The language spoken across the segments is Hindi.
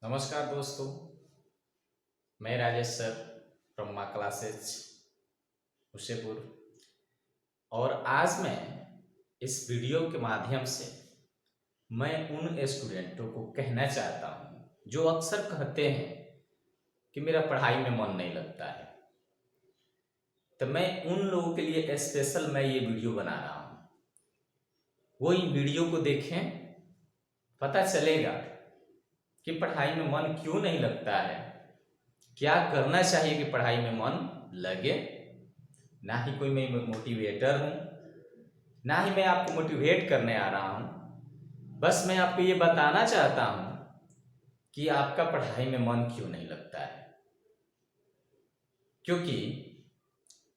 नमस्कार दोस्तों, मैं राजेश सर फ्रॉम माँ क्लासेज हुसेपुर। और आज मैं इस वीडियो के माध्यम से मैं उन स्टूडेंटों को कहना चाहता हूँ जो अक्सर कहते हैं कि मेरा पढ़ाई में मन नहीं लगता है। तो मैं उन लोगों के लिए स्पेशल मैं ये वीडियो बना रहा हूँ। वो इन वीडियो को देखें, पता चलेगा कि पढ़ाई में मन क्यों नहीं लगता है, क्या करना चाहिए कि पढ़ाई में मन लगे। ना ही कोई मैं मोटिवेटर हूँ, ना ही मैं आपको मोटिवेट करने आ रहा हूँ। बस मैं आपको ये बताना चाहता हूँ कि आपका पढ़ाई में मन क्यों नहीं लगता है, क्योंकि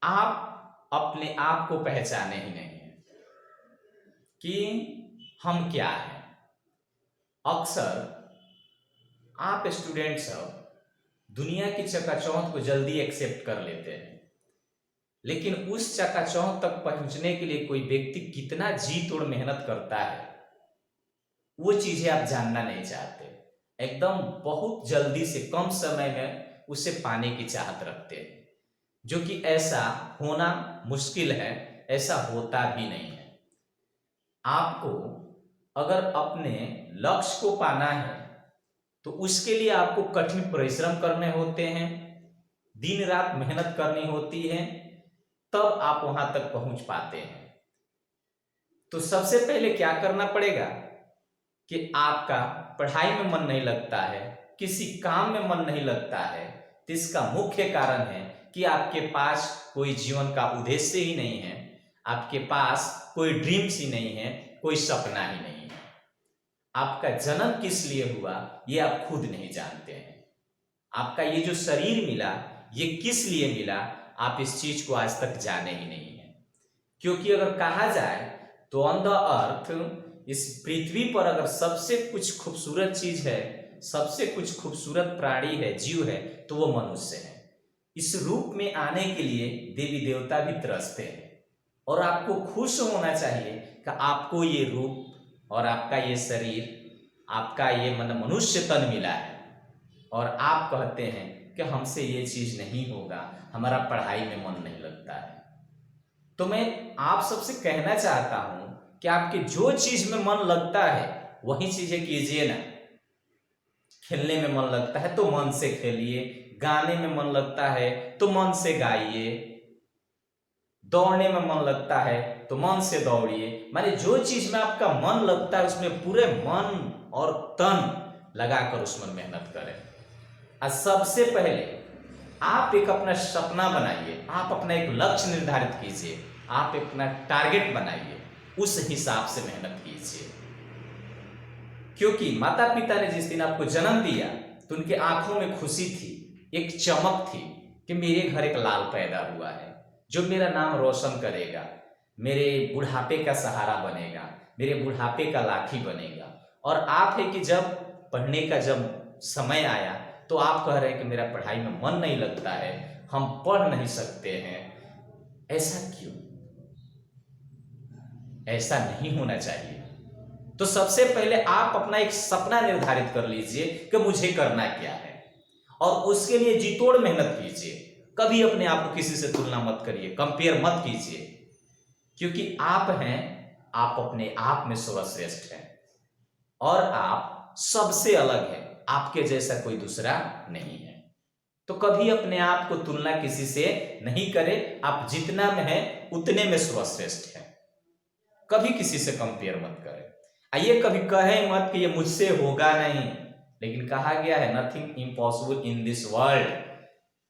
आप अपने आप को पहचाने ही नहीं है कि हम क्या हैं। अक्सर आप स्टूडेंट सब दुनिया की चकाचौंध को जल्दी एक्सेप्ट कर लेते हैं, लेकिन उस चकाचौंध तक पहुंचने के लिए कोई व्यक्ति कितना जी तोड़ मेहनत करता है वो चीजें आप जानना नहीं चाहते। एकदम बहुत जल्दी से कम समय में उसे पाने की चाहत रखते हैं, जो कि ऐसा होना मुश्किल है, ऐसा होता भी नहीं है। आपको अगर अपने लक्ष्य को पाना है तो उसके लिए आपको कठिन परिश्रम करने होते हैं, दिन रात मेहनत करनी होती है, तब आप वहां तक पहुंच पाते हैं। तो सबसे पहले क्या करना पड़ेगा कि आपका पढ़ाई में मन नहीं लगता है, किसी काम में मन नहीं लगता है, तो इसका मुख्य कारण है कि आपके पास कोई जीवन का उद्देश्य ही नहीं है, आपके पास कोई ड्रीम्स ही नहीं है, कोई सपना ही नहीं है। आपका जन्म किस लिए हुआ ये आप खुद नहीं जानते हैं। आपका ये जो शरीर मिला ये किस लिए मिला, आप इस चीज को आज तक जाने ही नहीं है। क्योंकि अगर कहा जाए तो ऑन द अर्थ, इस पृथ्वी पर अगर सबसे कुछ खूबसूरत चीज है, सबसे कुछ खूबसूरत प्राणी है, जीव है, तो वो मनुष्य है। इस रूप में आने के लिए देवी देवता भी तरसते हैं, और आपको खुश होना चाहिए कि आपको ये रूप और आपका ये शरीर, आपका ये मनुष्य तन मिला है, और आप कहते हैं कि हमसे ये चीज नहीं होगा, हमारा पढ़ाई में मन नहीं लगता है। तो मैं आप सबसे कहना चाहता हूं कि आपके जो चीज में मन लगता है वही चीजें कीजिए ना। खेलने में मन लगता है तो मन से खेलिए, गाने में मन लगता है तो मन से गाइए, दौड़ने में मन लगता है तो मन से दौड़िए। माने जो चीज में आपका मन लगता है उसमें पूरे मन और तन लगाकर उसमें मेहनत करें। और सबसे पहले आप एक अपना सपना बनाइए, आप अपना एक लक्ष्य निर्धारित कीजिए, आप अपना टारगेट बनाइए, उस हिसाब से मेहनत कीजिए। क्योंकि माता पिता ने जिस दिन आपको जन्म दिया तो उनके आंखों में खुशी थी, एक चमक थी कि मेरे घर एक लाल पैदा हुआ है जो मेरा नाम रोशन करेगा, मेरे बुढ़ापे का सहारा बनेगा, मेरे बुढ़ापे का लाठी बनेगा। और आप है कि जब पढ़ने का जब समय आया तो आप कह रहे हैं कि मेरा पढ़ाई में मन नहीं लगता है, हम पढ़ नहीं सकते हैं। ऐसा क्यों? ऐसा नहीं होना चाहिए। तो सबसे पहले आप अपना एक सपना निर्धारित कर लीजिए कि मुझे करना क्या है, और उसके लिए जी तोड़ मेहनत कीजिए। कभी अपने आप को किसी से तुलना मत करिए, कंपेयर मत कीजिए, क्योंकि आप हैं, आप अपने आप में सर्वश्रेष्ठ हैं और आप सबसे अलग हैं, आपके जैसा कोई दूसरा नहीं है। तो कभी अपने आप को तुलना किसी से नहीं करें, आप जितना में हैं उतने में सर्वश्रेष्ठ हैं। कभी किसी से कंपेयर मत करें। आइए कभी कहें मत कि ये मुझसे होगा नहीं, लेकिन कहा गया है nothing impossible in this world.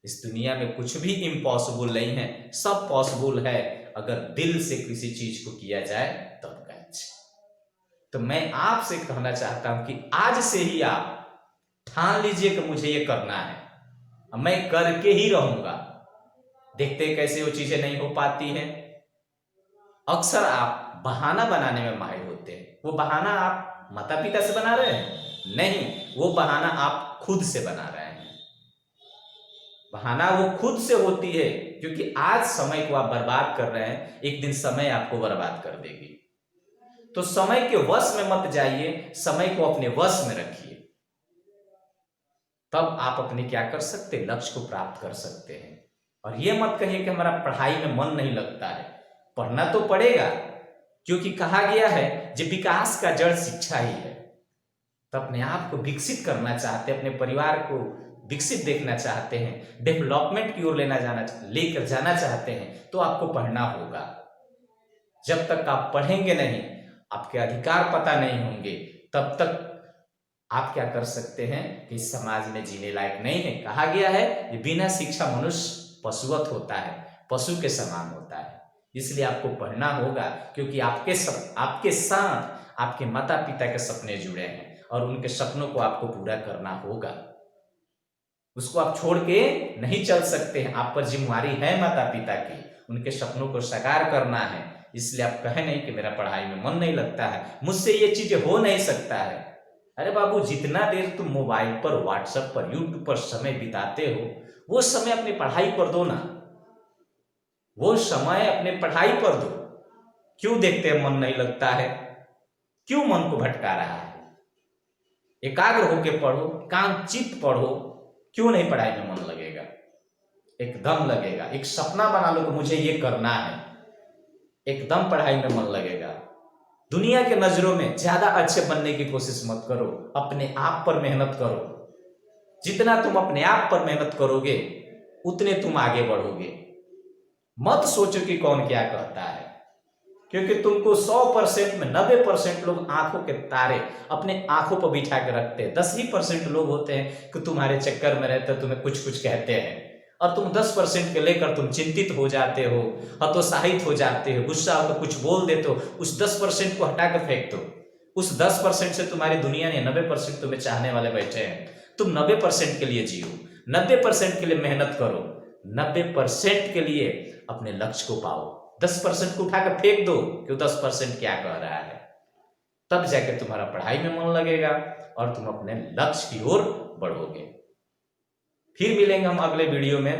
इस दुनिया में कुछ भी इम्पॉसिबल नहीं है, सब पॉसिबल है अगर दिल से किसी चीज को किया जाए तब कैच। तो मैं आपसे कहना चाहता हूं कि आज से ही आप ठान लीजिए कि मुझे ये करना है, मैं करके ही रहूंगा। देखते कैसे वो चीजें नहीं हो पाती हैं। अक्सर आप बहाना बनाने में माहिर होते हैं। वो बहाना आप माता पिता से बना रहे हैं? नहीं, वो बहाना आप खुद से बना रहे हैं। बहाना वो खुद से होती है, क्योंकि आज समय को आप बर्बाद कर रहे हैं, एक दिन समय आपको बर्बाद कर देगी। तो समय के वश में मत जाइए, समय को अपने वश में रखिए। तब आप अपने क्या कर सकते हैं, लक्ष्य को प्राप्त कर सकते हैं। और ये मत कहिए कि हमारा पढ़ाई में मन नहीं लगता है, पढ़ना तो पड़ेगा, क्योंकि कहा गया है जो विकास का जड़ शिक्षा ही है। तो अपने आप को विकसित करना चाहते हैं, अपने परिवार को विकसित देखना चाहते हैं, डेवलपमेंट की ओर लेकर जाना चाहते हैं, तो आपको पढ़ना होगा। जब तक आप पढ़ेंगे नहीं, आपके अधिकार पता नहीं होंगे, तब तक आप क्या कर सकते हैं कि इस समाज में जीने लायक नहीं है। कहा गया है कि बिना शिक्षा मनुष्य पशुवत होता है, पशु के समान होता है। इसलिए आपको पढ़ना होगा, क्योंकि आपके साथ आपके माता पिता के सपने जुड़े हैं और उनके सपनों को आपको पूरा करना होगा। उसको आप छोड़ के नहीं चल सकते हैं। आप पर जिम्मेदारी है माता पिता की, उनके सपनों को साकार करना है। इसलिए आप कहें नहीं कि मेरा पढ़ाई में मन नहीं लगता है, मुझसे ये चीजें हो नहीं सकता है। अरे बाबू, जितना देर तुम मोबाइल पर, व्हाट्सएप पर, यूट्यूब पर समय बिताते हो, वो समय अपनी पढ़ाई पर दो ना, वो समय अपने पढ़ाई पर दो। क्यों देखते हैं मन नहीं लगता है, क्यों मन को भटका रहा है? एकाग्र होके पढ़ो, कामचित पढ़ो। क्यों नहीं पढ़ाई में मन लगेगा? एकदम लगेगा। एक सपना बना लो कि मुझे ये करना है, एकदम पढ़ाई में मन लगेगा। दुनिया के नजरों में ज्यादा अच्छे बनने की कोशिश मत करो, अपने आप पर मेहनत करो। जितना तुम अपने आप पर मेहनत करोगे, उतने तुम आगे बढ़ोगे। मत सोचो कि कौन क्या कहता है, क्योंकि तुमको 100% में 90% लोग आंखों के तारे अपने आंखों पर बिठा के रखते हैं। 10% लोग होते हैं कि तुम्हारे चक्कर में रहते, तुम्हें कुछ कुछ कहते हैं, और तुम 10% के लेकर तुम चिंतित हो जाते हो, हतोत्साहित हो जाते हो, गुस्सा होकर कुछ बोल देते हो। उस 10% को हटा कर फेंक दो। उस 10% से तुम्हारी दुनिया ने 90% तुम्हें चाहने वाले बैठे हैं। तुम 90% के लिए जियो, 90% के लिए मेहनत करो, 90% के लिए अपने लक्ष्य को पाओ। 10% को उठाकर फेंक दो कि 10% क्या कह रहा है। तब जाके तुम्हारा पढ़ाई में मन लगेगा और तुम अपने लक्ष्य की ओर बढ़ोगे। फिर मिलेंगे हम अगले वीडियो में।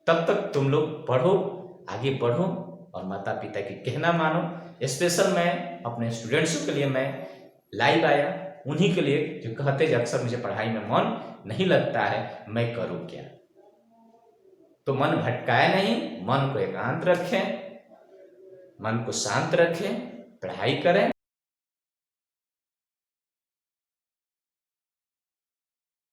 तब तक तुम लोग पढ़ो, आगे बढ़ो और माता पिता की कहना मानो। स्पेशल मैं अपने स्टूडेंट्स के लिए मैं लाइव आया, उन्हीं के लिए जो कहते हैं अक्सर मुझे पढ़ाई में मन नहीं लगता है, मैं करूं क्या। तो मन भटकाए नहीं, मन को एकांत रखें, मन को शांत रखें, पढ़ाई करें।